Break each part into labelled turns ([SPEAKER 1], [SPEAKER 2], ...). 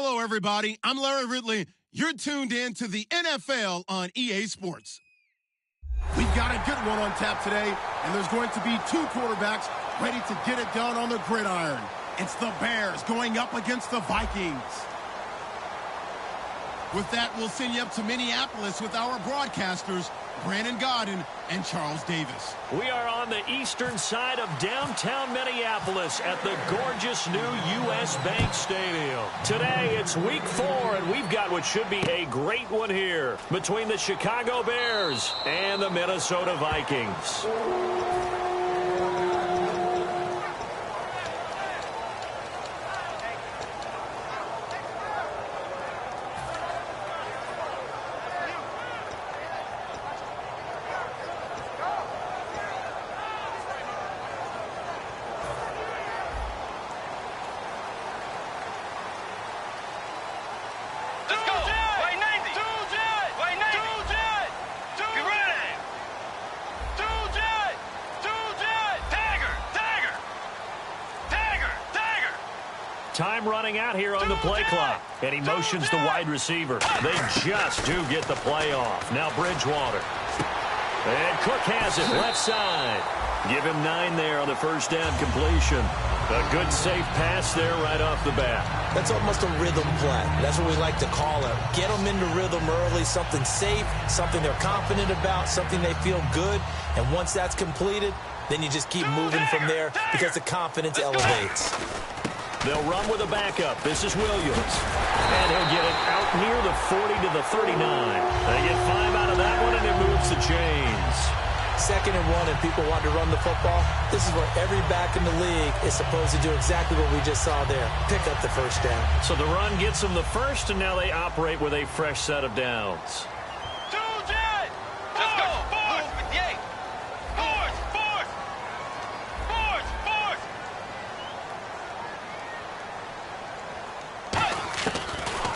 [SPEAKER 1] Hello, everybody. I'm Larry Ridley. You're tuned in to the NFL on EA Sports. We've got a good one on tap today, and there's going to be two quarterbacks ready to get it done on the gridiron. It's the Bears going up against the Vikings. With that, we'll send you up to Minneapolis with our broadcasters, Brandon Gaudin and Charles Davis.
[SPEAKER 2] We are on the eastern side of downtown Minneapolis at the gorgeous new U.S. Bank Stadium. Today, it's week 4, and we've got what should be a great one here between the Chicago Bears and the Minnesota Vikings. Time running out here on the play clock. And he motions the wide receiver. They just do get the play off. Now Bridgewater. And Cook has it left side. Give him 9 there on the first down completion. A good safe pass there right off the bat.
[SPEAKER 3] That's almost a rhythm play. That's what we like to call it. Get them into rhythm early, something safe, something they're confident about, something they feel good. And once that's completed, then you just keep moving from there because the confidence elevates.
[SPEAKER 2] They'll run with a backup. This is Williams. And he'll get it out near the 40 to the 39. They get 5 out of that one, and it moves the chains.
[SPEAKER 3] 2nd and 1, and people want to run the football. This is where every back in the league is supposed to do exactly what we just saw there. Pick up the first down.
[SPEAKER 2] So the run gets them the first, and now they operate with a fresh set of downs.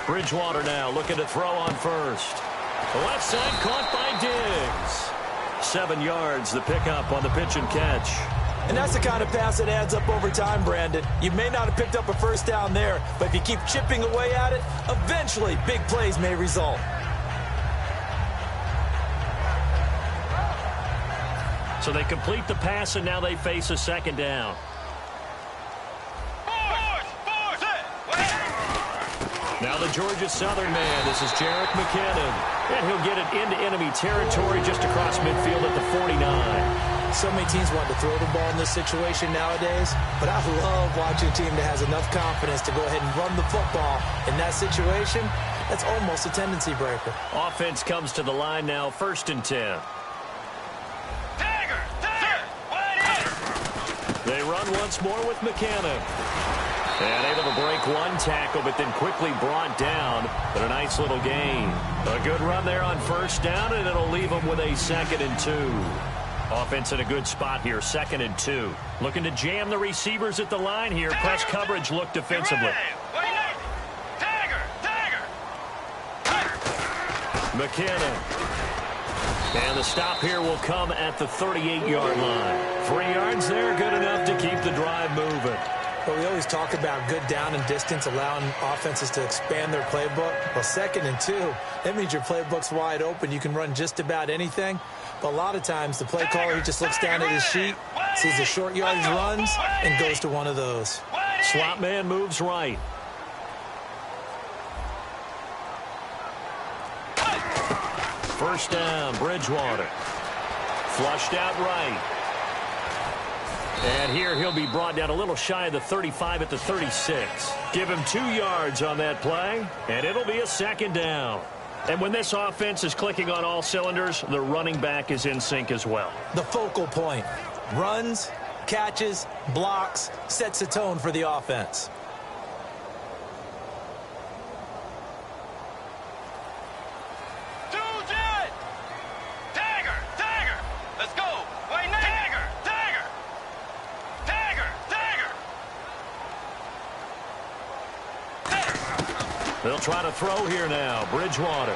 [SPEAKER 2] Bridgewater now looking to throw on first. The left side caught by Diggs. 7 yards, the pickup on the pitch and catch.
[SPEAKER 3] And that's the kind of pass that adds up over time, Brandon. You may not have picked up a first down there, but if you keep chipping away at it, eventually big plays may result.
[SPEAKER 2] So they complete the pass, and now they face a 2nd down. Now the Georgia Southern man, this is Jerick McKinnon. And he'll get it into enemy territory just across midfield at the 49.
[SPEAKER 3] So many teams want to throw the ball in this situation nowadays, but I love watching a team that has enough confidence to go ahead and run the football. In that situation, that's almost a tendency breaker.
[SPEAKER 2] Offense comes to the line now, 1st and 10. They run once more with McKinnon. And able to break one tackle, but then quickly brought down. But a nice little gain. A good run there on 1st down, and it'll leave them with a 2nd and 2. Offense in a good spot here, 2nd and 2. Looking to jam the receivers at the line here. Press coverage look defensively. McKinnon. And the stop here will come at the 38-yard line. 3 yards there, good enough to keep the drive moving.
[SPEAKER 3] But we always talk about good down and distance, allowing offenses to expand their playbook. Well, 2nd and 2, that means your playbook's wide open. You can run just about anything. But a lot of times, the play caller, he just looks down at his sheet, sees the short yardage runs, and goes to one of those.
[SPEAKER 2] Slot man moves right. First down, Bridgewater. Flushed out right. And here he'll be brought down a little shy of the 35 at the 36. Give him 2 yards on that play, and it'll be a 2nd down. And when this offense is clicking on all cylinders, the running back is in sync as well.
[SPEAKER 3] The focal point. Runs, catches, blocks, sets the tone for the offense.
[SPEAKER 2] They'll try to throw here now. Bridgewater.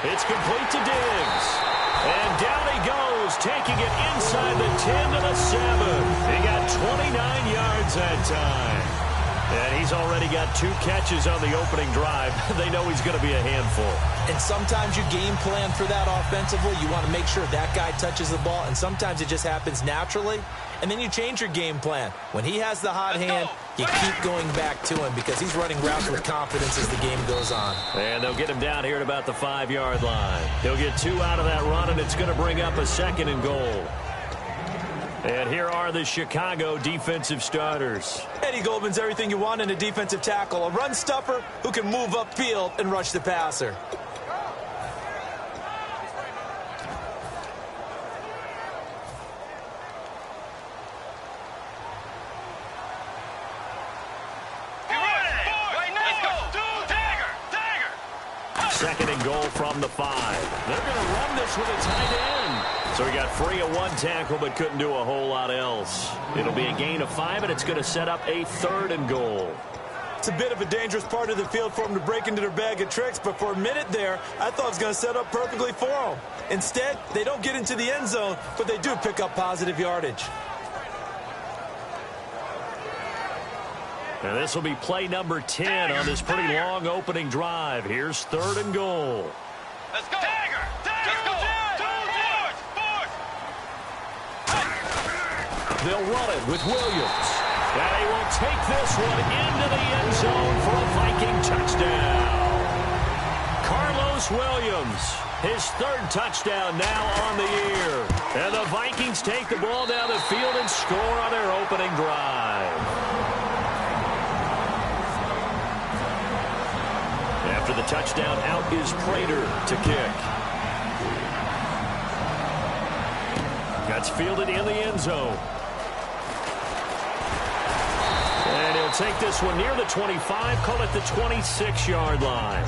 [SPEAKER 2] It's complete to Diggs. And down he goes, taking it inside the 10 to the 7. He got 29 yards that time. And he's already got 2 catches on the opening drive. They know he's going to be a handful.
[SPEAKER 3] And sometimes you game plan for that offensively. You want to make sure that guy touches the ball, and sometimes it just happens naturally. And then you change your game plan. When he has the hot hand, you keep going back to him because he's running routes with confidence as the game goes on.
[SPEAKER 2] And they'll get him down here at about the 5-yard line. He'll get 2 out of that run, and it's going to bring up a 2nd and goal. And here are the Chicago defensive starters.
[SPEAKER 3] Eddie Goldman's everything you want in a defensive tackle. A run stuffer who can move upfield and rush the passer.
[SPEAKER 2] Second and goal from the 5. They're going to run this with a tight end. So he got free of 1 tackle but couldn't do a whole lot else. It'll be a gain of 5, and it's going to set up a 3rd and goal.
[SPEAKER 3] It's a bit of a dangerous part of the field for them to break into their bag of tricks, but for a minute there, I thought it was going to set up perfectly for them. Instead, they don't get into the end zone, but they do pick up positive yardage.
[SPEAKER 2] And this will be play number 10 on this pretty long opening drive. Here's 3rd and goal.
[SPEAKER 4] Let's go. Dagger. Let's go.
[SPEAKER 2] They'll run it with Williams. And he will take this one into the end zone for a Viking touchdown. Carlos Williams, his 3rd touchdown now on the year. And the Vikings take the ball down the field and score on their opening drive. After the touchdown, out is Prater to kick. That's fielded in the end zone. And he'll take this one near the 25, call it the 26-yard line.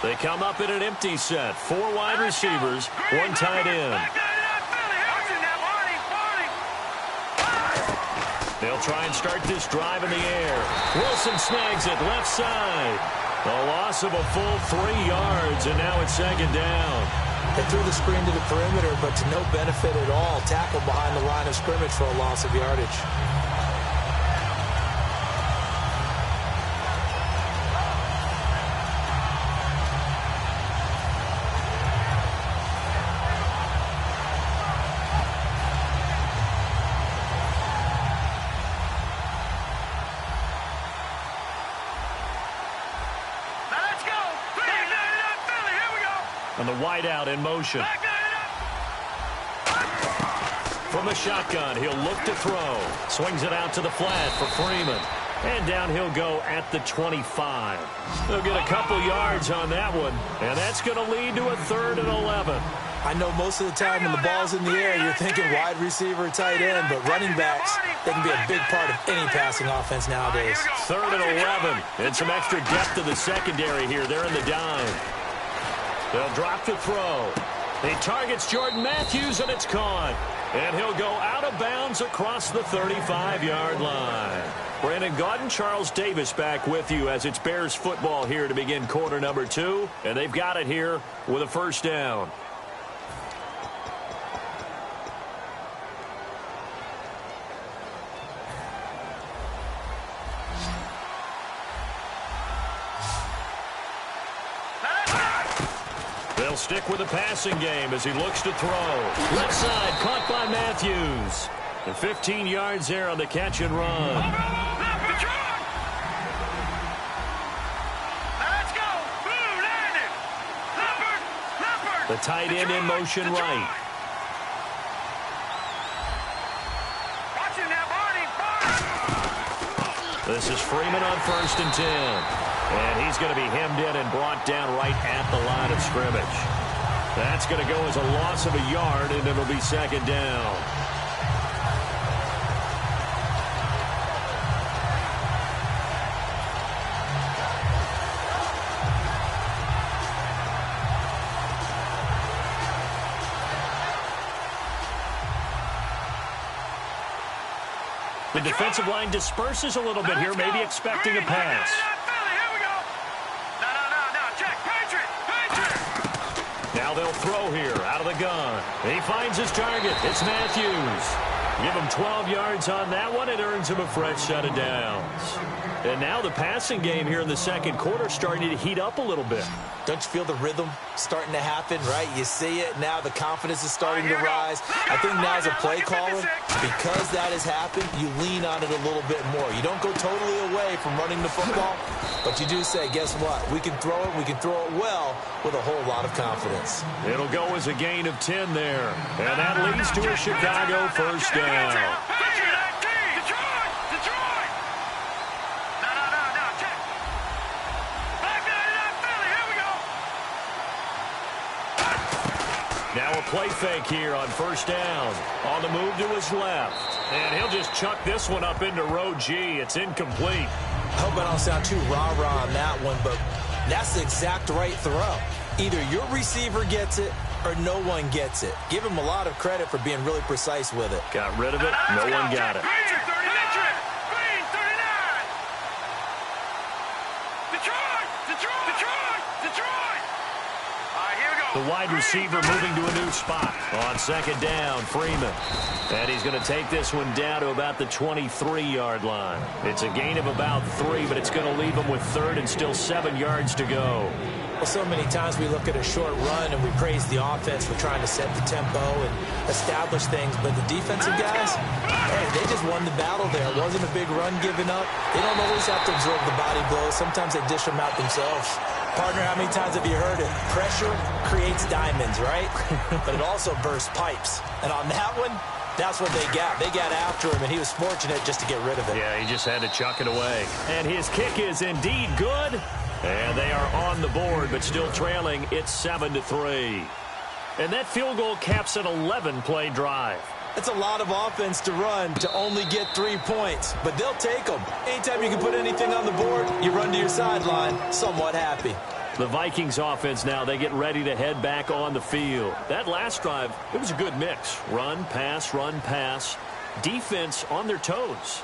[SPEAKER 2] They come up in an empty set. 4 wide receivers, 1 tight end. They'll try and start this drive in the air. Wilson snags it left side. A loss of a full 3 yards, and now it's 2nd down.
[SPEAKER 3] They threw the screen to the perimeter, but to no benefit at all. Tackled behind the line of scrimmage for a loss of yardage.
[SPEAKER 2] And the wideout in motion. From the shotgun, he'll look to throw. Swings it out to the flat for Freeman. And down he'll go at the 25. They'll get a couple yards on that one. And that's going to lead to a 3rd and 11.
[SPEAKER 3] I know most of the time when the ball's in the air, you're thinking wide receiver, tight end, but running backs, they can be a big part of any passing offense nowadays.
[SPEAKER 2] 3rd and 11. And some extra depth to the secondary here. They're in the dime. They'll drop to throw. He targets Jordan Matthews, and it's caught. And he'll go out of bounds across the 35-yard line. Brandon Gaudin, Charles Davis back with you as it's Bears football here to begin quarter number 2. And they've got it here with a 1st down. They'll stick with the passing game as he looks to throw. Left side, caught by Matthews. And 15 yards there on the catch and run.
[SPEAKER 4] Let's go.
[SPEAKER 2] The tight end in motion right.
[SPEAKER 4] Watch him now, Barney.
[SPEAKER 2] This is Freeman on 1st and 10. And he's going to be hemmed in and brought down right at the line of scrimmage. That's going to go as a loss of a yard, and it'll be 2nd down. The defensive line disperses a little bit here, maybe expecting a pass. Now they'll throw here out of the gun. He finds his target. It's Matthews. Give him 12 yards on that one. It earns him a fresh set of downs. And now the passing game here in the second quarter starting to heat up a little bit.
[SPEAKER 3] Don't you feel the rhythm starting to happen, right? You see it. Now the confidence is starting to rise. I think now as a play caller, because that has happened, you lean on it a little bit more. You don't go totally away from running the football, but you do say, guess what? We can throw it. We can throw it well with a whole lot of confidence.
[SPEAKER 2] It'll go as a gain of 10 there. And that leads to a Chicago first down. Now a play fake here on first down. On the move to his left. And he'll just chuck this one up into row G. It's incomplete.
[SPEAKER 3] I hope I don't sound too rah-rah on that one, but that's the exact right throw. Either your receiver gets it or no one gets it. Give him a lot of credit for being really precise with it.
[SPEAKER 2] Got rid of it. No one got it. The wide receiver moving to a new spot. On second down, Freeman. And he's going to take this one down to about the 23-yard line. It's a gain of about 3, but it's going to leave him with third and still 7 yards to go.
[SPEAKER 3] Well, so many times we look at a short run and we praise the offense for trying to set the tempo and establish things, but the defensive guys, hey, they just won the battle there. It wasn't a big run given up. They don't always have to absorb the body blows. Sometimes they dish them out themselves. Partner, how many times have you heard it? Pressure creates diamonds, right? But it also bursts pipes. And on that one, that's what they got. They got after him, and he was fortunate just to get rid of it.
[SPEAKER 2] Yeah, he just had to chuck it away. And his kick is indeed good. And they are on the board, but still trailing. It's 7-3. And that field goal caps an 11-play drive.
[SPEAKER 3] It's a lot of offense to run to only get 3 points, but they'll take them. Anytime you can put anything on the board, you run to your sideline somewhat happy.
[SPEAKER 2] The Vikings offense now, they get ready to head back on the field. That last drive, it was a good mix. Run, pass, defense on their toes.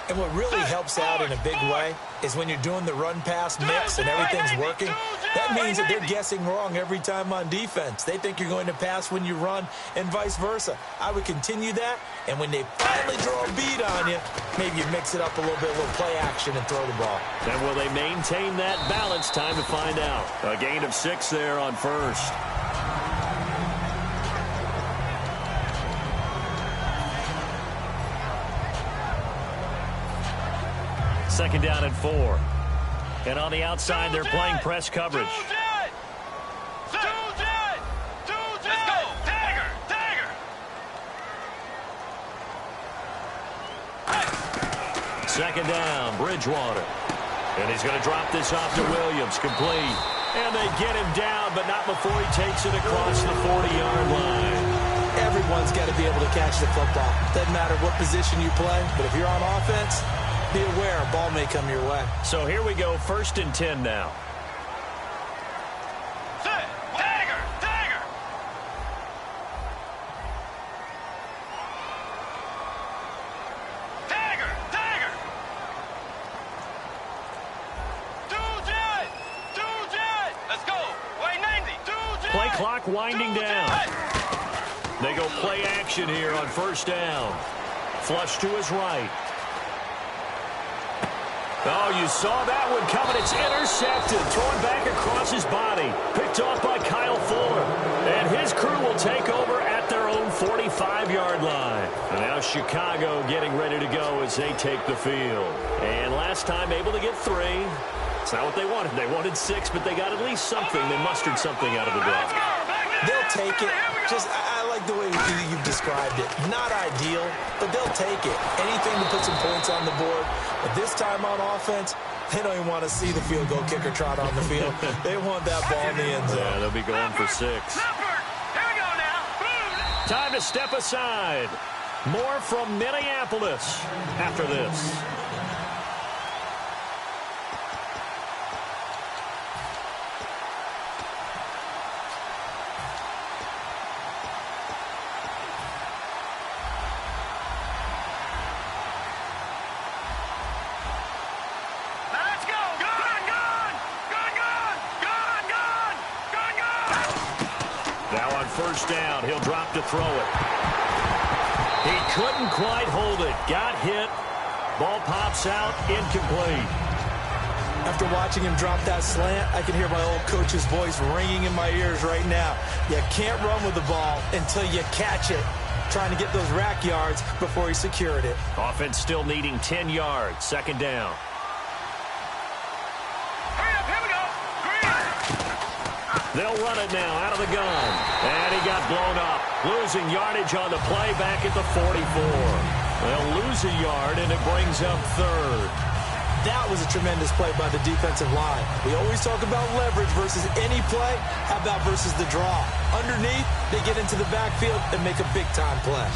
[SPEAKER 3] And what really helps out in a big way is when you're doing the run-pass mix and everything's working, that means that they're guessing wrong every time on defense. They think you're going to pass when you run and vice versa. I would continue that, and when they finally draw a beat on you, maybe you mix it up a little bit, a little play action, and throw the ball.
[SPEAKER 2] And will they maintain that balance? Time to find out. A gain of 6 there on first. Second down and 4. And on the outside, they're playing press coverage. Second down, Bridgewater. And he's going to drop this off to Williams, complete. And they get him down, but not before he takes it across the 40-yard line.
[SPEAKER 3] Everyone's got to be able to catch the football. Doesn't matter what position you play, but if you're on offense, be aware a ball may come your way.
[SPEAKER 2] So here we go, 1st and 10 now.
[SPEAKER 4] Dagger! Let's go! Way 90!
[SPEAKER 2] Play clock winding down. They go play action here on first down. Flush to his right. Oh, you saw that one coming. It's intercepted. Thrown back across his body. Picked off by Kyle Fuller. And his crew will take over at their own 45-yard line. And now Chicago getting ready to go as they take the field. And last time able to get 3. It's not what they wanted. They wanted 6, but they got at least something. They mustered something out of the drive.
[SPEAKER 3] They'll take it. I like the way you've described it. Not ideal, but they'll take it. Anything to put some points on the board. But this time on offense, they don't even want to see the field goal kicker trot on the field. They want that ball in the end zone.
[SPEAKER 2] Yeah, they'll be going for 6. Time to step aside. More from Minneapolis after this. Now on first down, he'll drop to throw it. He couldn't quite hold it. Got hit. Ball pops out, incomplete.
[SPEAKER 3] After watching him drop that slant, I can hear my old coach's voice ringing in my ears right now. You can't run with the ball until you catch it. Trying to get those rack yards before he secured it.
[SPEAKER 2] Offense still needing 10 yards. Second down.
[SPEAKER 4] Hurry up, here we go.
[SPEAKER 2] They'll run it now out of the gun. And he got blown up. Losing yardage on the play back at the 44. They'll lose a yard, and it brings up third.
[SPEAKER 3] That was a tremendous play by the defensive line. We always talk about leverage versus any play. How about versus the draw? Underneath, they get into the backfield and make a big-time play.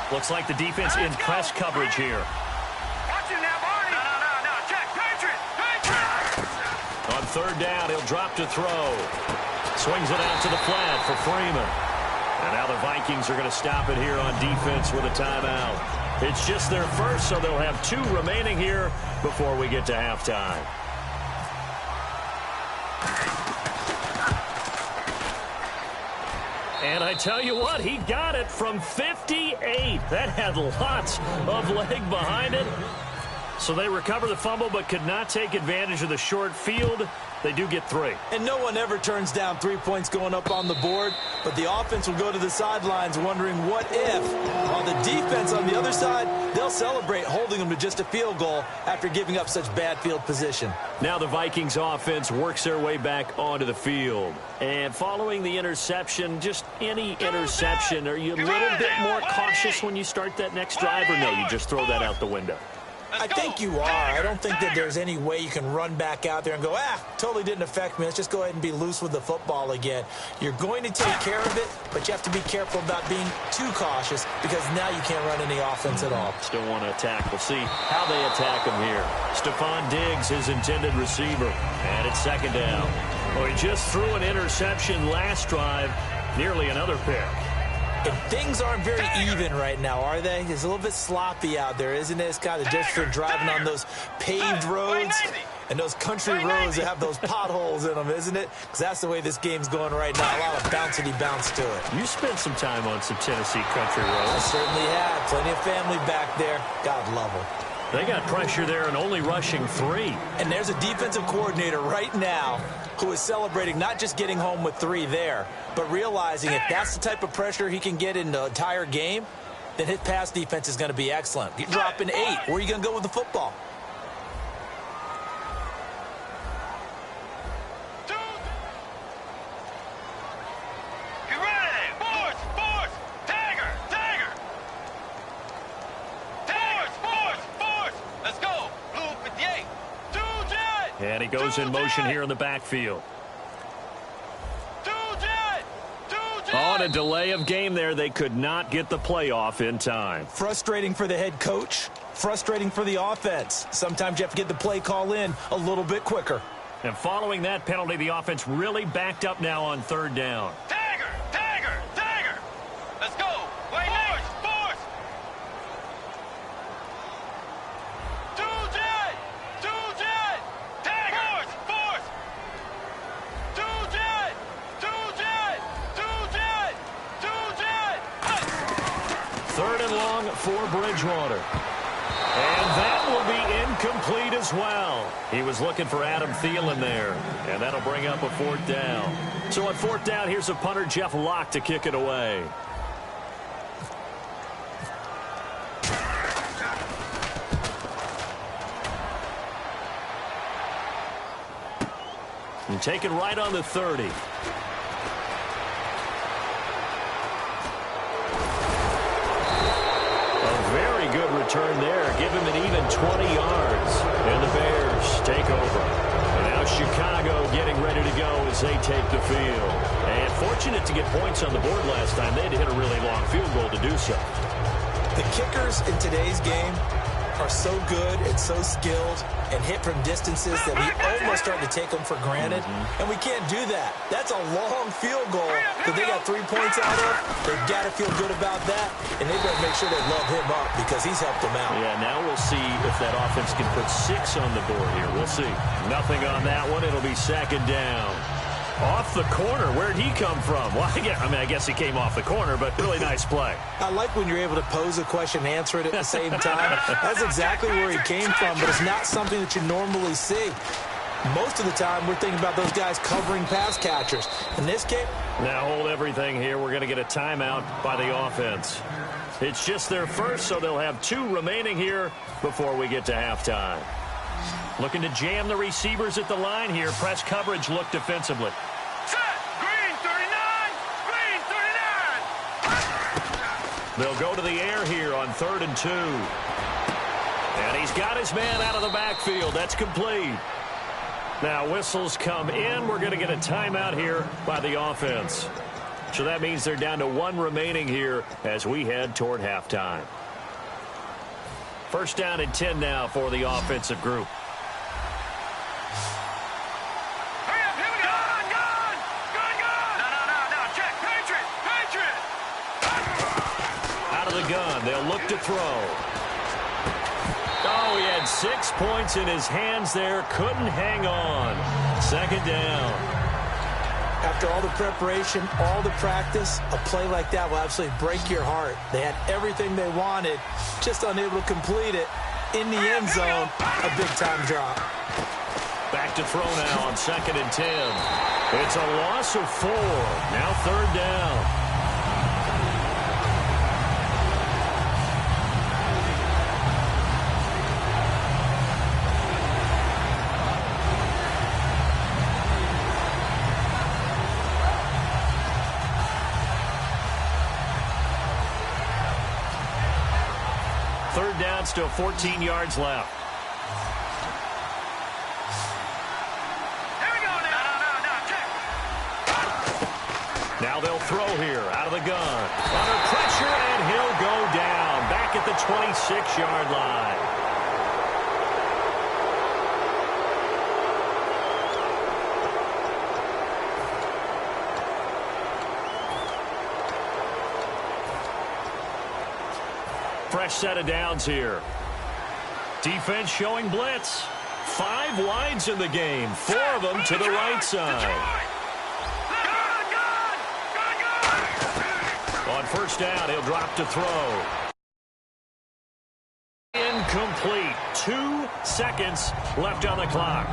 [SPEAKER 2] Looks like the defense in press coverage here.
[SPEAKER 4] Watch it now, Barney. No. Check. Patriot.
[SPEAKER 2] On third down, he'll drop to throw. Swings it out to the flat for Freeman. And now the Vikings are going to stop it here on defense with a timeout. It's just their first, so they'll have 2 remaining here before we get to halftime. And I tell you what, he got it from 58. That had lots of leg behind it. So they recover the fumble but could not take advantage of the short field. They do get 3.
[SPEAKER 3] And no one ever turns down 3 points going up on the board, but the offense will go to the sidelines wondering what if. While the defense on the other side, they'll celebrate holding them to just a field goal after giving up such bad field position.
[SPEAKER 2] Now the Vikings offense works their way back onto the field. And following the interception, just any interception, are you a little bit more cautious when you start that next drive, or no, you just throw that out the window?
[SPEAKER 3] I think you are. I don't think that there's any way you can run back out there and go, totally didn't affect me. Let's just go ahead and be loose with the football again. You're going to take care of it, but you have to be careful about being too cautious because now you can't run any offense at all.
[SPEAKER 2] Still want to attack. We'll see how they attack him here. Stephon Diggs, his intended receiver. And it's second down. Well, he just threw an interception last drive. Nearly another pick.
[SPEAKER 3] And things aren't very even right now, are they? It's a little bit sloppy out there, isn't it? It's kind of just for driving on those paved roads and those country roads that have those potholes in them, isn't it? Because that's the way this game's going right now. A lot of bouncy bounce to it.
[SPEAKER 2] You spent some time on some Tennessee country roads.
[SPEAKER 3] I certainly have. Plenty of family back there. God love them.
[SPEAKER 2] They got pressure there and only rushing 3.
[SPEAKER 3] And there's a defensive coordinator right now who is celebrating not just getting home with 3 there, but realizing if that's the type of pressure he can get in the entire game, then his pass defense is going to be excellent. You're dropping 8. Where are you going to go with the football?
[SPEAKER 4] Get ready. Force. Dagger. Force. Let's go. Blue 58.
[SPEAKER 2] And he goes in motion here in the backfield. On a delay of game there, they could not get the playoff in time.
[SPEAKER 3] Frustrating for the head coach, frustrating for the offense. Sometimes you have to get the play call in a little bit quicker.
[SPEAKER 2] And following that penalty, the offense really backed up now on third down.
[SPEAKER 4] Dagger. Let's go. Wait, force. Dagger. Force.
[SPEAKER 2] Third and long for Bridgewater. And that will be incomplete as well. He was looking for Adam Thielen there. And that'll bring up a 4th down. So on 4th down, here's a punter, Jeff Locke, to kick it away. And take it right on the 30. Very good return there. Give him an even 20 yards. And the Bears take over. And now Chicago getting ready to go as they take the field. And fortunate to get points on the board last time. They had to hit a really long field goal to do so.
[SPEAKER 3] The kickers in today's game are so good and so skilled and hit from distances that we almost start to take them for granted, and we can't do that. That's a long field goal that they got 3 points out of. They've got to feel good about that, and they've got to make sure they love him up because he's helped them out.
[SPEAKER 2] Yeah, now we'll see if that offense can put 6 on the board here. We'll see. Nothing on that one. It'll be second down. Off the corner. Where'd he come from? Well, I guess he came off the corner, but really nice play.
[SPEAKER 3] I like when you're able to pose a question and answer it at the same time. That's exactly where he came from, but it's not something that you normally see. Most of the time, we're thinking about those guys covering pass catchers. In this case...
[SPEAKER 2] Now hold everything here. We're going to get a timeout by the offense. It's just their first, so they'll have 2 remaining here before we get to halftime. Looking to jam the receivers at the line here. Press coverage look defensively.
[SPEAKER 4] Set. Green 39. Green 39.
[SPEAKER 2] They'll go to the air here on 3rd and 2. And he's got his man out of the backfield. That's complete. Now whistles come in. We're going to get a timeout here by the offense. So that means they're down to 1 remaining here as we head toward halftime. First down and 10 now for the offensive group. The gun. They'll look to throw. Oh, he had 6 points in his hands there. Couldn't hang on. Second down.
[SPEAKER 3] After all the preparation, all the practice, a play like that will absolutely break your heart. They had everything they wanted, just unable to complete it. In the end zone, a big-time drop.
[SPEAKER 2] Back to throw now on 2nd and 10. It's a loss of 4. Now 3rd down. Third down, still 14 yards left.
[SPEAKER 4] Here we go now. Check.
[SPEAKER 2] Now they'll throw here out of the gun. Under pressure, and he'll go down. Back at the 26-yard line. Fresh set of downs here. Defense showing blitz. 5 wides in the game. 4 of them to the right side. On first down, he'll drop to throw. Incomplete. 2 seconds left on the clock.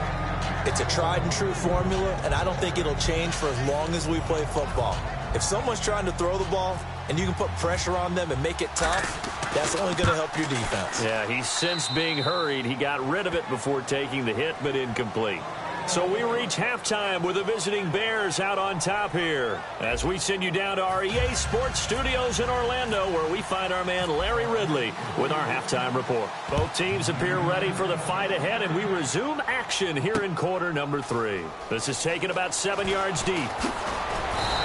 [SPEAKER 3] It's a tried-and-true formula, and I don't think it'll change for as long as we play football. If someone's trying to throw the ball and you can put pressure on them and make it tough, that's only going to help your defense.
[SPEAKER 2] Yeah, he's since being hurried. He got rid of it before taking the hit, but incomplete. So we reach halftime with the visiting Bears out on top here as we send you down to our EA Sports Studios in Orlando, where we find our man Larry Ridley with our halftime report. Both teams appear ready for the fight ahead, and we resume action here in quarter number 3. This is taken about 7 yards deep.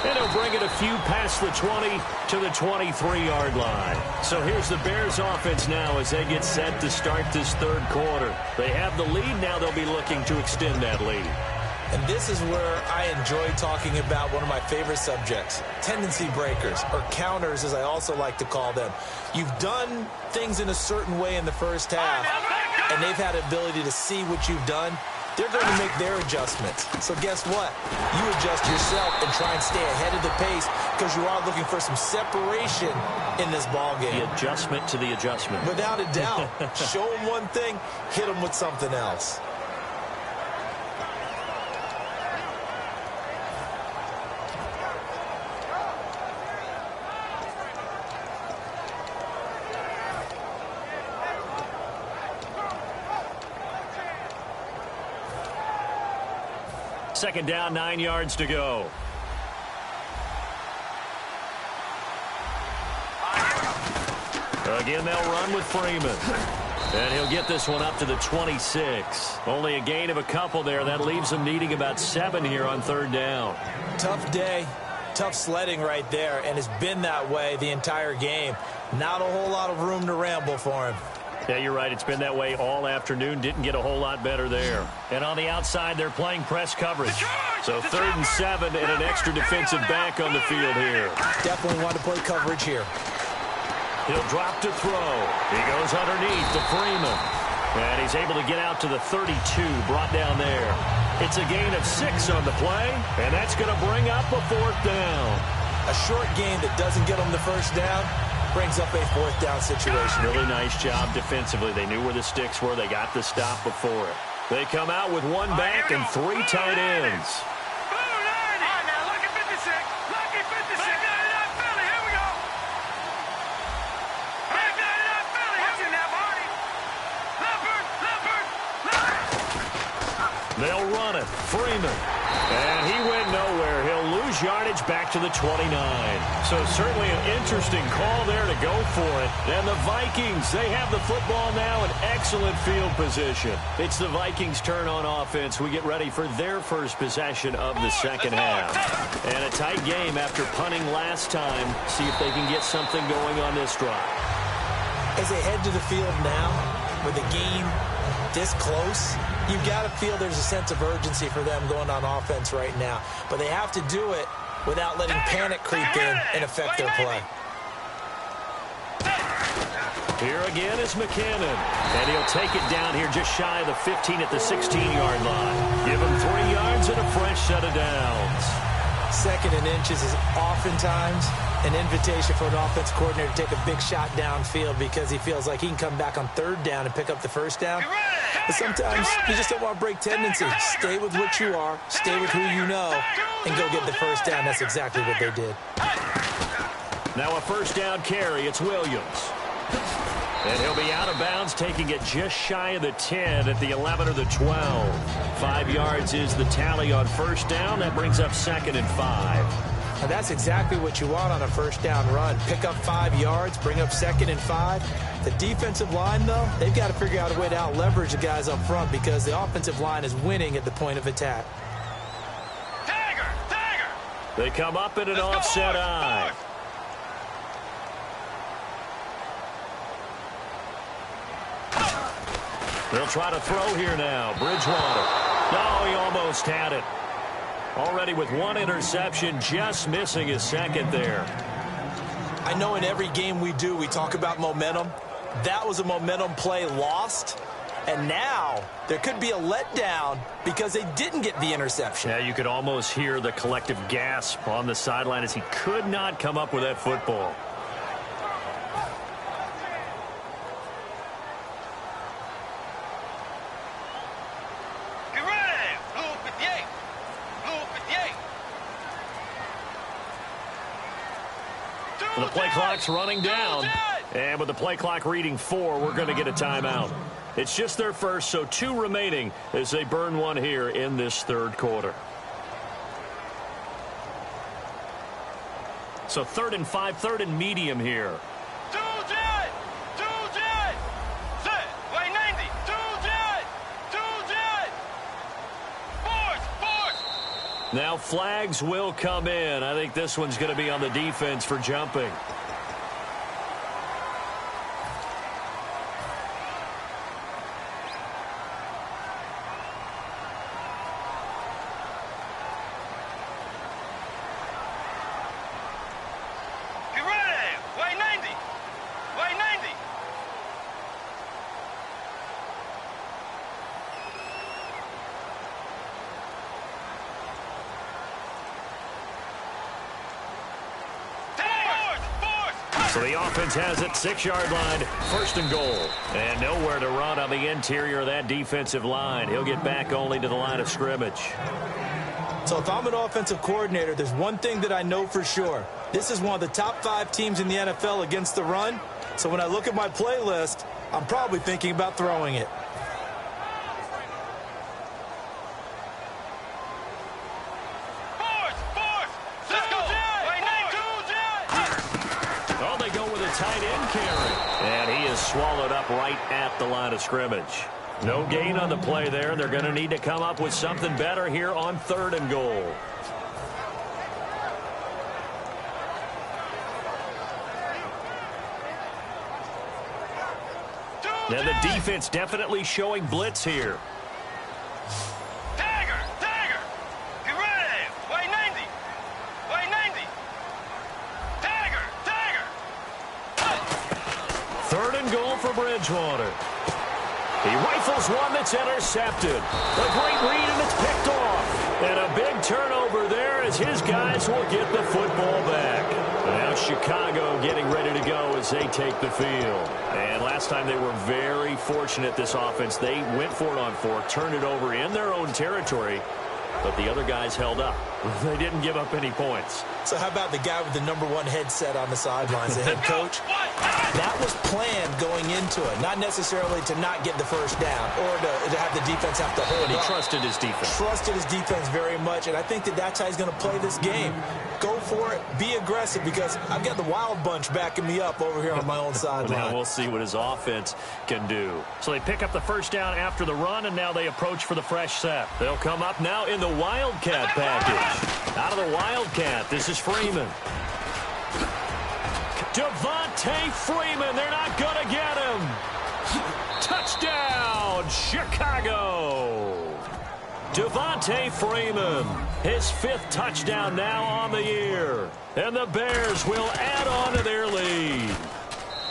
[SPEAKER 2] And he'll bring it a few past the 20 to the 23-yard line. So here's the Bears offense now as they get set to start this 3rd quarter. They have the lead. Now they'll be looking to extend that lead.
[SPEAKER 3] And this is where I enjoy talking about one of my favorite subjects, tendency breakers, or counters as I also like to call them. You've done things in a certain way in the first half, and they've had the ability to see what you've done. They're going to make their adjustments. So guess what? You adjust yourself and try and stay ahead of the pace because you are looking for some separation in this ball game.
[SPEAKER 2] The adjustment to the adjustment.
[SPEAKER 3] Without a doubt. Show them one thing, hit them with something else.
[SPEAKER 2] Second down, 9 yards to go. Again, they'll run with Freeman. And he'll get this one up to the 26. Only a gain of a couple there. That leaves him needing about 7 here on 3rd down.
[SPEAKER 3] Tough day. Tough sledding right there, and it's been that way the entire game. Not a whole lot of room to ramble for him.
[SPEAKER 2] Yeah, you're right. It's been that way all afternoon. Didn't get a whole lot better there. And on the outside, they're playing press coverage. So 3rd and 7 and an extra defensive back on the field here.
[SPEAKER 3] Definitely want to play coverage here.
[SPEAKER 2] He'll drop to throw. He goes underneath to Freeman. And he's able to get out to the 32, brought down there. It's a gain of 6 on the play, and that's going to bring up a 4th down.
[SPEAKER 3] A short gain that doesn't get them the first down brings up a 4th down situation.
[SPEAKER 2] Really nice job defensively. They knew where the sticks were. They got the stop before it. They come out with 1 back and 3 tight ends.
[SPEAKER 4] Now look at 56. Lucky 56. Back 99 Philly. Here we go. Back 99 Philly. Watch it now, Barney. Leopard.
[SPEAKER 2] They'll run it. Freeman. And he went nowhere. He'll lose yardage back to the 29. So certainly an interesting call there to go for it. And the Vikings, they have the football now in excellent field position. It's the Vikings' turn on offense. We get ready for their first possession of the second half. And a tight game after punting last time. See if they can get something going on this drive.
[SPEAKER 3] As they head to the field now, with the game this close, you've got to feel there's a sense of urgency for them going on offense right now. But they have to do it without letting panic creep in and affect their play.
[SPEAKER 2] Here again is McKinnon. And he'll take it down here just shy of the 15 at the 16-yard line. Give him 3 yards and a fresh set of downs.
[SPEAKER 3] 2nd and inches is oftentimes an invitation for an offense coordinator to take a big shot downfield because he feels like he can come back on 3rd down and pick up the first down. But sometimes you just don't want to break tendency. Stay with what you are, stay with who you know, and go get the first down. That's exactly what they did.
[SPEAKER 2] Now a first down carry. It's Williams. And he'll be out of bounds, taking it just shy of the 10 at the 11 or the 12. 5 yards is the tally on first down. That brings up 2nd and 5.
[SPEAKER 3] And that's exactly what you want on a first down run. Pick up 5 yards, bring up 2nd and 5. The defensive line, though, they've got to figure out a way to out-leverage the guys up front because the offensive line is winning at the point of attack.
[SPEAKER 4] Tiger.
[SPEAKER 2] They come up in an offset eye. They'll try to throw here now. Bridgewater. No, he almost had it. Already with 1 interception, just missing his 2nd there.
[SPEAKER 3] I know in every game we do, we talk about momentum. That was a momentum play lost. And now there could be a letdown because they didn't get the interception.
[SPEAKER 2] Yeah, you could almost hear the collective gasp on the sideline as he could not come up with that football. The play clock's running down. And with the play clock reading 4, we're going to get a timeout. It's just their first, so 2 remaining as they burn 1 here in this 3rd quarter. So 3rd and 5, 3rd and medium here. Now flags will come in. I think this one's going to be on the defense for jumping.
[SPEAKER 4] Get ready. Way 90. Way 90.
[SPEAKER 2] So the offense has it, 6-yard line, 1st and goal. And nowhere to run on the interior of that defensive line. He'll get back only to the line of scrimmage.
[SPEAKER 3] So if I'm an offensive coordinator, there's one thing that I know for sure. This is one of the top 5 teams in the NFL against the run. So when I look at my playlist, I'm probably thinking about throwing it.
[SPEAKER 2] Tight end carry. And he is swallowed up right at the line of scrimmage. No gain on the play there. They're going to need to come up with something better here on 3rd and goal. And the defense definitely showing blitz here.
[SPEAKER 4] Tiger! Tiger! Get ready! White 90! White 90! Tiger! Tiger!
[SPEAKER 2] Third and goal for Bridgewater. He rifles one that's intercepted. A great read, and it's picked off. And a big turnover there as his guys will get the football back. And now Chicago getting ready to go as they take the field. And last time they were very fortunate, this offense. They went for it on fourth, turned it over in their own territory, but the other guys held up. They didn't give up any points.
[SPEAKER 3] So how about the guy with the #1 headset on the sidelines, the head coach? That was planned going into it, not necessarily to not get the first down or to have the defense have to hold
[SPEAKER 2] He
[SPEAKER 3] up.
[SPEAKER 2] trusted his defense.
[SPEAKER 3] Trusted his defense very much, and I think that's how he's going to play this game. Go for it. Be aggressive, because I've got the Wild Bunch backing me up over here on my own sideline.
[SPEAKER 2] Now we'll see what his offense can do. So they pick up the first down after the run, and now they approach for the fresh set. They'll come up now in the Wildcat package. Out of the Wildcat, this is Freeman. Devontae Freeman, they're not going to get him. Touchdown, Chicago. Devontae Freeman, his 5th touchdown now on the year. And the Bears will add on to their lead.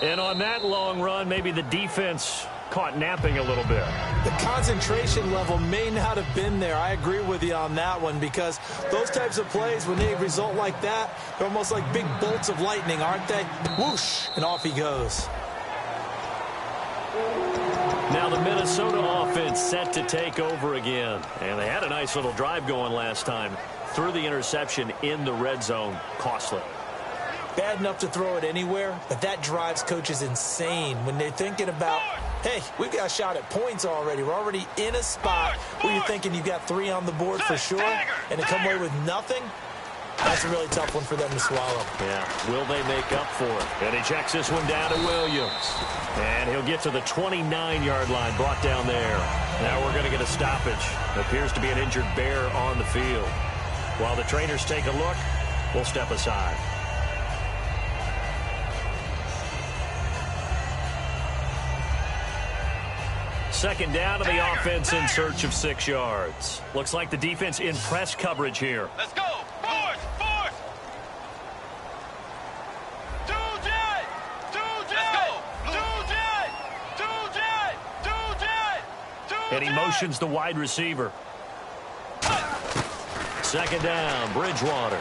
[SPEAKER 2] And on that long run, maybe the defense caught napping a little bit.
[SPEAKER 3] The concentration level may not have been there. I agree with you on that one, because those types of plays, when they result like that, they're almost like big bolts of lightning, aren't they? Whoosh, and off he goes.
[SPEAKER 2] Now the Minnesota offense set to take over again. And they had a nice little drive going last time. Threw the interception in the red zone. Costly.
[SPEAKER 3] Bad enough to throw it anywhere, but that drives coaches insane when they're thinking about, hey, we've got a shot at points already. We're already in a spot where you're thinking you've got 3 on the board for sure, and to come away with nothing, that's a really tough one for them to swallow.
[SPEAKER 2] Yeah, will they make up for it? And he checks this one down to Williams. And he'll get to the 29-yard line, brought down there. Now we're going to get a stoppage. Appears to be an injured Bear on the field. While the trainers take a look, we'll step aside. Second down to the offense in search of 6 yards. Looks like the defense in press coverage here.
[SPEAKER 4] Let's go! Force! Force! Do jet! Do jet! Let's go! Do jet! Do jet! Do jet! Do
[SPEAKER 2] And he motions the wide receiver. Second down, Bridgewater.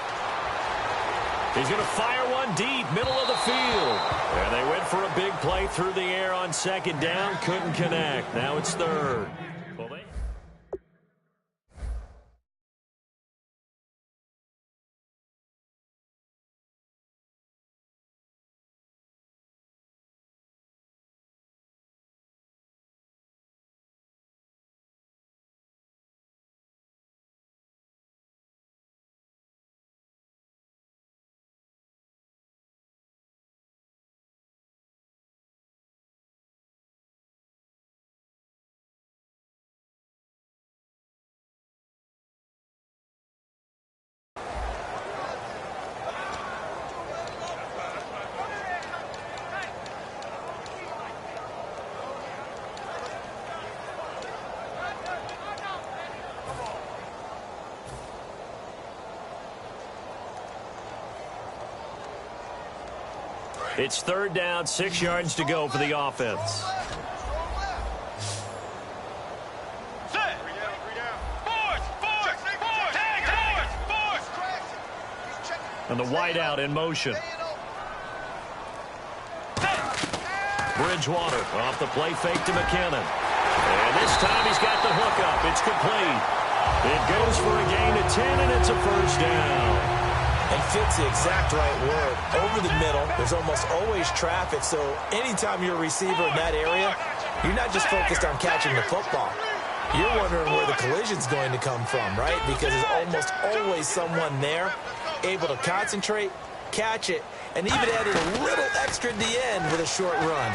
[SPEAKER 2] He's going to fire one deep, middle of the field. And they went for a big play through the air on second down. Couldn't connect. Now it's third. It's third down, 6 yards to go for the offense. And the wideout in motion. Bridgewater off the play fake to McKinnon. And this time he's got the hook up. It's complete. It goes for a gain of 10, and it's a first down.
[SPEAKER 3] And fits the exact right word. Over the middle, there's almost always traffic, so anytime you're a receiver in that area, you're not just focused on catching the football. You're wondering where the collision's going to come from, right? Because there's almost always someone there able to concentrate, catch it, and even added a little extra at the end with a short run.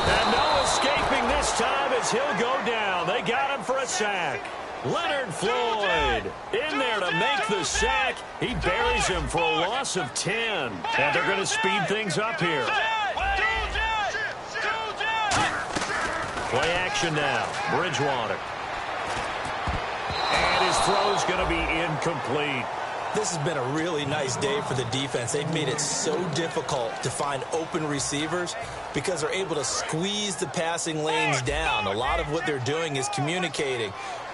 [SPEAKER 2] And no escaping this time as he'll go down. They got him for a sack. Leonard Floyd in there to make the sack. He buries him for a loss of 10. And they're going to speed things up here. Play action now. Bridgewater. And his throw's going to be incomplete.
[SPEAKER 3] This has been a really nice day for the defense. They've made it so difficult to find open receivers because they're able to squeeze the passing lanes down. A lot of what they're doing is communicating.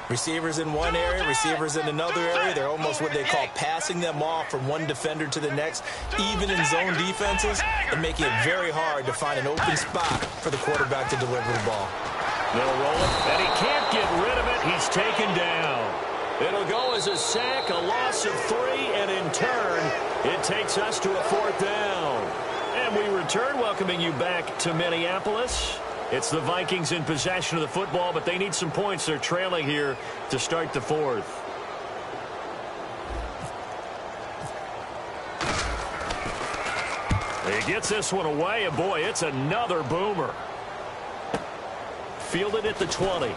[SPEAKER 3] Receivers in one area, receivers in another area. They're almost what they call passing them off from one defender to the next, even in zone defenses, and making it very hard to find an open spot for the quarterback to deliver the ball.
[SPEAKER 2] They'll roll it, and he can't get rid of it. He's taken down. It'll go as a sack, a loss of 3, and in turn, it takes us to a 4th down. And we return, welcoming you back to Minneapolis. It's the Vikings in possession of the football, but they need some points. They're trailing here to start the 4th. He gets this one away, and boy, it's another boomer. Fielded at the 20.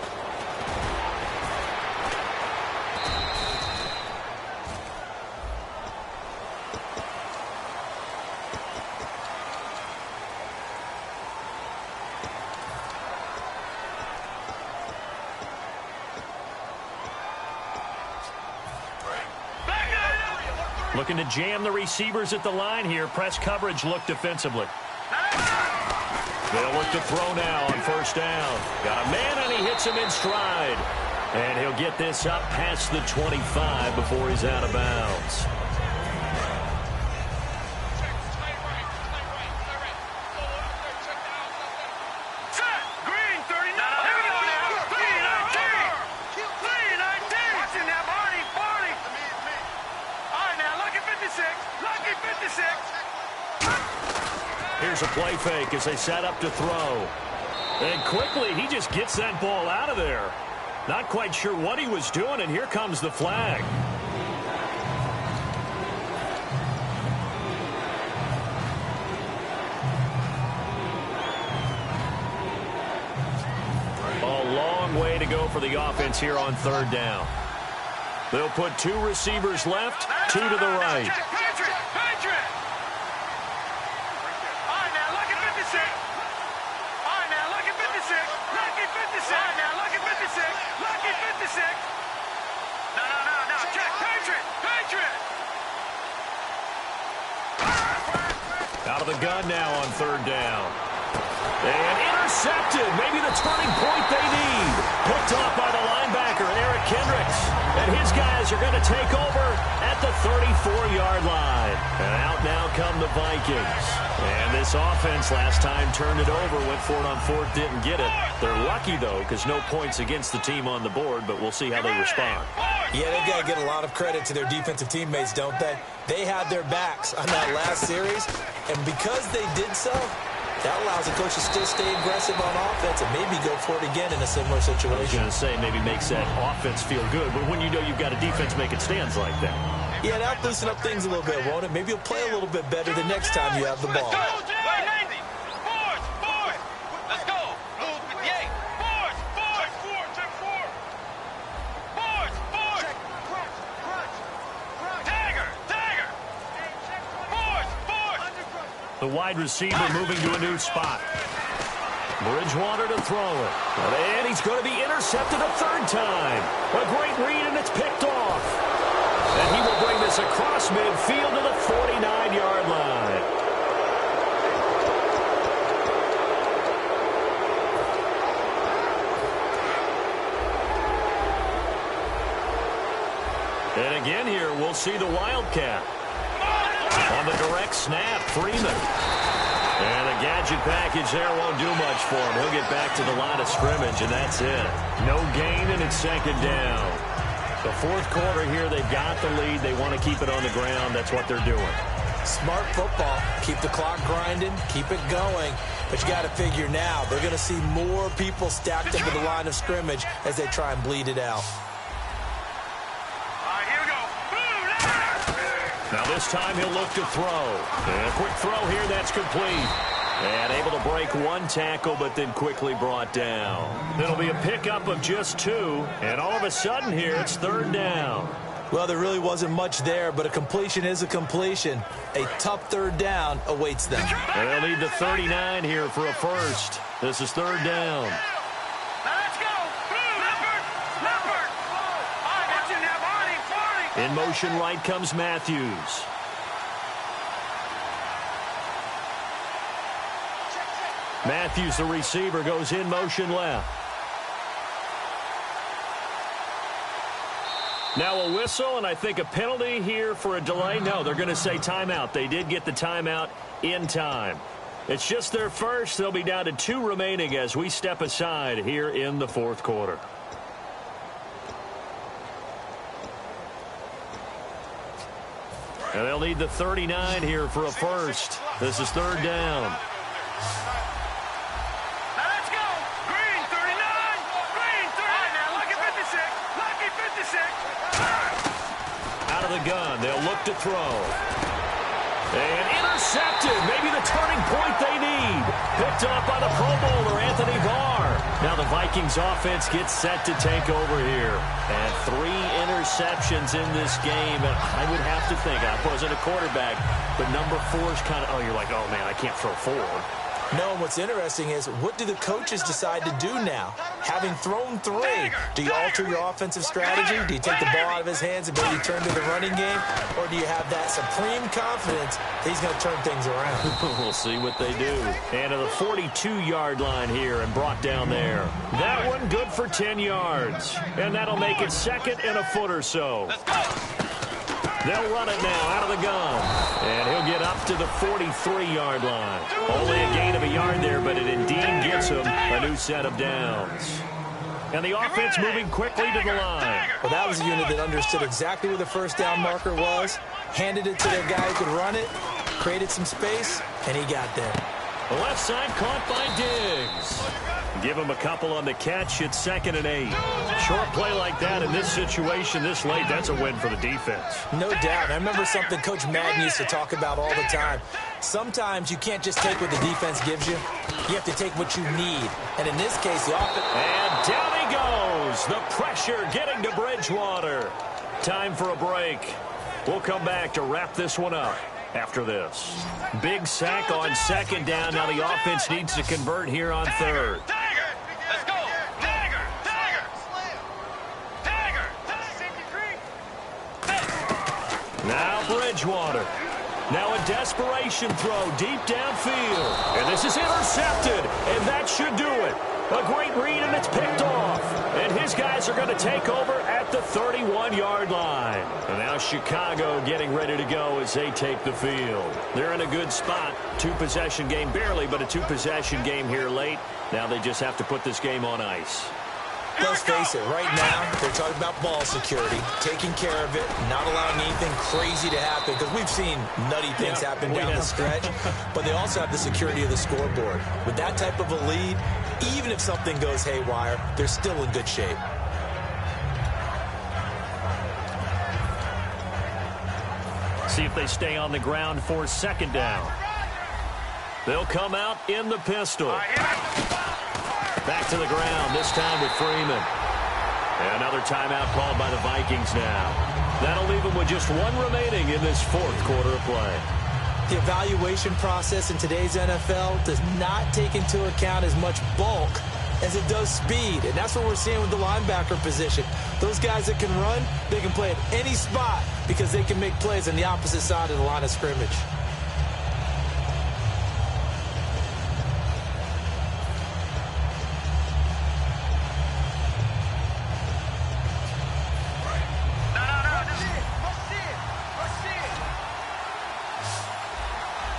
[SPEAKER 2] Looking to jam the receivers at the line here. Press coverage look defensively. They'll look to throw now on 1st down. Got a man, and he hits him in stride. And he'll get this up past the 25 before he's out of bounds. Here's a play fake as they set up to throw. And quickly, he just gets that ball out of there. Not quite sure what he was doing, and here comes the flag. A long way to go for the offense here on 3rd down. They'll put 2 receivers left, 2 to the right. Out of the gun now on 3rd down. And intercepted. Maybe the turning point they need. Picked off by the linebacker, Eric Kendricks. And his guys are going to take over at the 34-yard line. And out now come the Vikings. And this offense last time turned it over, went for it on 4th, didn't get it. They're lucky, though, because no points against the team on the board, but we'll see how they respond.
[SPEAKER 3] Yeah, they've got to get a lot of credit to their defensive teammates, don't they? They had their backs on that last series, and because they did so, that allows the coach to still stay aggressive on offense and maybe go for it again in a similar situation.
[SPEAKER 2] I was going to say maybe makes that offense feel good, but when you know you've got a defense making stands like that.
[SPEAKER 3] Yeah, that'll loosen up things a little bit, won't it? Maybe you'll play a little bit better the next time you have the ball.
[SPEAKER 2] The wide receiver moving to a new spot. Bridgewater to throw it. And he's going to be intercepted a 3rd time. A great read, and it's picked off. And he will bring this across midfield to the 49-yard line. And again here, we'll see the Wildcat. On the direct snap, Freeman. And the gadget package there won't do much for him. He'll get back to the line of scrimmage, and that's it. No gain, and it's 2nd down. The 4th quarter here, they've got the lead. They want to keep it on the ground. That's what they're doing.
[SPEAKER 3] Smart football. Keep the clock grinding. Keep it going. But you got to figure now, they're going to see more people stacked up at the line of scrimmage as they try and bleed it out.
[SPEAKER 2] Now this time he'll look to throw. And a quick throw here, that's complete. And able to break 1 tackle, but then quickly brought down. It'll be a pickup of just 2. And all of a sudden here, it's 3rd down.
[SPEAKER 3] Well, there really wasn't much there, but a completion is a completion. A tough 3rd down awaits them.
[SPEAKER 2] They'll need the 39 here for a first. This is 3rd down. In motion right comes Matthews. Matthews, the receiver, goes in motion left. Now a whistle, and I think a penalty here for a delay. No, they're going to say timeout. They did get the timeout in time. It's just their first. They'll be down to 2 remaining as we step aside here in the fourth quarter. And they'll need the 39 here for a first. This is third down. Out of the gun, they'll look to throw. And intercepted, maybe the turning point they need. Picked up by the Pro Bowler, Anthony Barr. Now the Vikings offense gets set to take over here. And 3 interceptions in this game. And I would have to think, I wasn't a quarterback, but number 4 is kind of, you're like, oh man, I can't throw 4.
[SPEAKER 3] No, what's interesting is what do the coaches decide to do now? Having thrown 3, do you alter your offensive strategy? Do you take the ball out of his hands and maybe turn to the running game? Or do you have that supreme confidence that he's going to turn things around?
[SPEAKER 2] We'll see what they do. And to the 42-yard line here and brought down there. That one good for 10 yards. And that'll make it second and a foot or so. They'll run it now out of the gun. And he'll get up to the 43-yard line. Only a gain of a yard there, but it indeed gets him a new set of downs. And the offense moving quickly to the line.
[SPEAKER 3] Well, that was a unit that understood exactly where the first down marker was, handed it to their guy who could run it, created some space, and he got there.
[SPEAKER 2] The left side caught by Diggs. Give him a couple on the catch. It's 2nd and 8. Short play like that in this situation this late, that's a win for the defense.
[SPEAKER 3] No doubt. I remember something Coach Madden used to talk about all the time. Sometimes you can't just take what the defense gives you. You have to take what you need. And in this case, the offense...
[SPEAKER 2] And down he goes. The pressure getting to Bridgewater. Time for a break. We'll come back to wrap this one up after this. Big sack on 2nd down. Now the offense needs to convert here on 3rd.
[SPEAKER 4] Let's go. Dagger.
[SPEAKER 2] Now Bridgewater. Now a desperation throw deep downfield. And this is intercepted. And that should do it. A great read, and it's picked off. And his guys are going to take over at the 31-yard line. And now Chicago getting ready to go as they take the field. They're in a good spot. 2-possession game, barely, but a 2-possession game here late. Now they just have to put this game on ice.
[SPEAKER 3] Let's face it, right now, they're talking about ball security, taking care of it, not allowing anything crazy to happen, because we've seen nutty things happen down the stretch, but they also have the security of the scoreboard. With that type of a lead, even if something goes haywire, they're still in good shape.
[SPEAKER 2] See if they stay on the ground for 2nd down. They'll come out in the pistol. Back to the ground, this time with Freeman. And another timeout called by the Vikings now. That'll leave them with just 1 remaining in this 4th quarter of play.
[SPEAKER 3] The evaluation process in today's NFL does not take into account as much bulk as it does speed. And that's what we're seeing with the linebacker position. Those guys that can run, they can play at any spot because they can make plays on the opposite side of the line of scrimmage.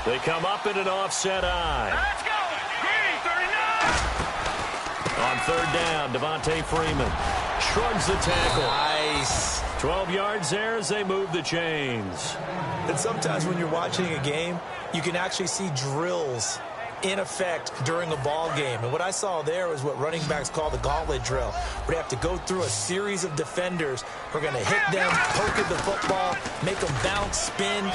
[SPEAKER 2] They come up in an offset eye.
[SPEAKER 4] Let's go. Green, 39.
[SPEAKER 2] On 3rd down, Devontae Freeman shrugs the tackle.
[SPEAKER 3] Nice.
[SPEAKER 2] 12 yards there as they move the chains.
[SPEAKER 3] And sometimes when you're watching a game, you can actually see drills in effect during a ball game. And what I saw there was what running backs call the gauntlet drill, where they have to go through a series of defenders who are going to hit them, poke at the football, make them bounce, spin,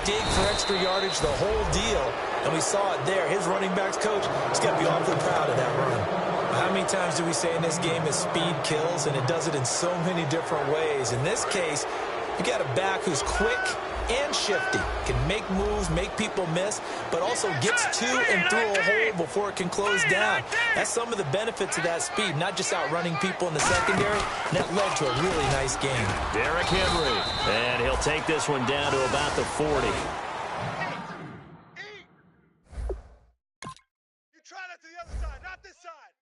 [SPEAKER 3] dig for extra yardage, the whole deal. And we saw it there. His running backs coach is going to be awfully proud of that run. How many times do we say in this game is speed kills, and it does it in so many different ways. In this case, you got a back who's quick and shifty. Can make moves, make people miss, but also gets to and through a hole before it can close down. That's some of the benefits of that speed, not just outrunning people in the secondary. That led to a really nice game.
[SPEAKER 2] Derrick Henry, and he'll take this one down to about the 40.
[SPEAKER 4] You try that to the other side, not this side.